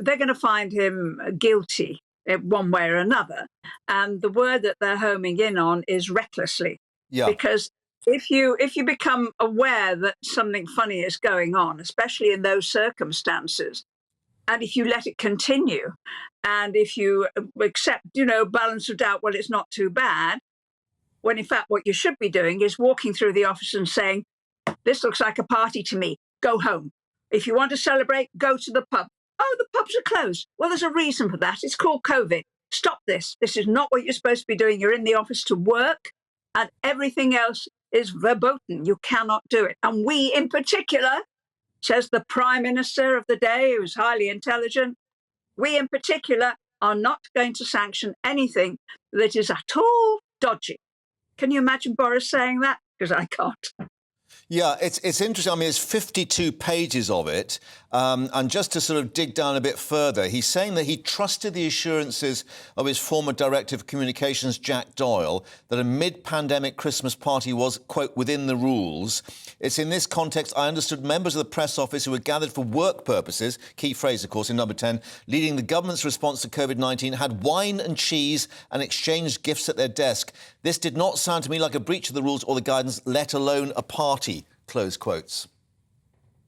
they're going to find him guilty one way or another. And the word that they're homing in on is recklessly. Yeah. Because if you become aware that something funny is going on, especially in those circumstances, and if you let it continue, and if you accept, balance of doubt, well, it's not too bad, when in fact what you should be doing is walking through the office and saying, this looks like a party to me, go home. If you want to celebrate, go to the pub. Oh, the pubs are closed. Well, there's a reason for that. It's called COVID. Stop this. This is not what you're supposed to be doing. You're in the office to work, and everything else is verboten. You cannot do it. And we in particular, says the Prime Minister of the day, who's highly intelligent, we in particular are not going to sanction anything that is at all dodgy. Can you imagine Boris saying that? Because I can't. Yeah, it's interesting. I mean, it's 52 pages of it. And just to sort of dig down a bit further, he's saying that he trusted the assurances of his former Director of Communications, Jack Doyle, that a mid-pandemic Christmas party was, quote, within the rules. It's in this context I understood members of the press office who were gathered for work purposes, key phrase, of course, in number 10, leading the government's response to COVID-19, had wine and cheese and exchanged gifts at their desk. This did not sound to me like a breach of the rules or the guidance, let alone a party. Close quotes.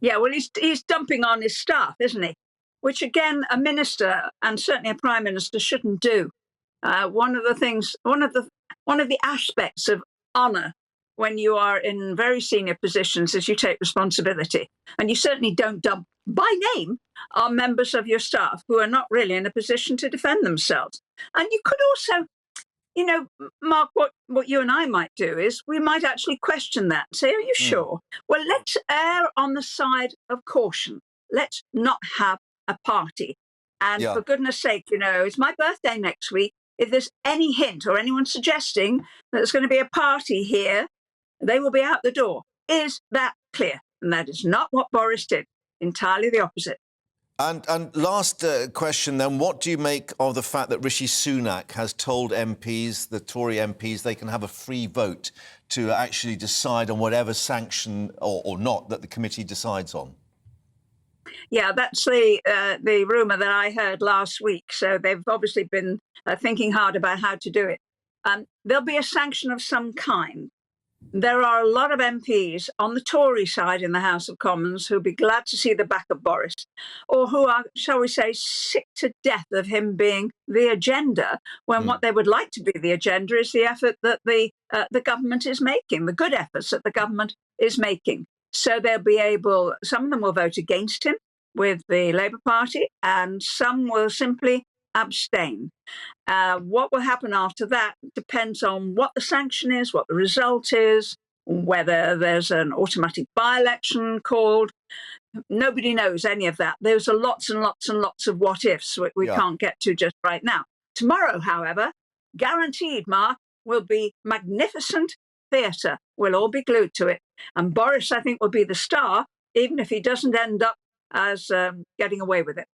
Yeah, well, he's dumping on his staff, isn't he? Which, again, a minister and certainly a prime minister shouldn't do. One of the aspects of honour when you are in very senior positions is you take responsibility. And you certainly don't dump by name on members of your staff who are not really in a position to defend themselves. And you could also, Mark, what you and I might do is we might actually question that. Say, are you sure? Well, let's err on the side of caution. Let's not have a party. And for goodness sake, it's my birthday next week. If there's any hint or anyone suggesting that there's going to be a party here, they will be out the door. Is that clear? And that is not what Boris did. Entirely the opposite. And last question then, what do you make of the fact that Rishi Sunak has told MPs, the Tory MPs, they can have a free vote to actually decide on whatever sanction or not that the committee decides on? Yeah, that's the rumour that I heard last week. So they've obviously been thinking hard about how to do it. There'll be a sanction of some kind. There are a lot of MPs on the Tory side in the House of Commons who'll be glad to see the back of Boris, or who are, shall we say, sick to death of him being the agenda, when what they would like to be the agenda is the effort that the government is making, the good efforts that the government is making. So they'll be able, some of them will vote against him with the Labour Party, and some will simply abstain. What will happen after that depends on what the sanction is, what the result is, whether there's an automatic by-election called. Nobody knows any of that. There's lots and lots and lots of what-ifs we can't get to just right now. Tomorrow, however, guaranteed, Mark, will be magnificent theatre. We'll all be glued to it. And Boris, I think, will be the star, even if he doesn't end up as getting away with it.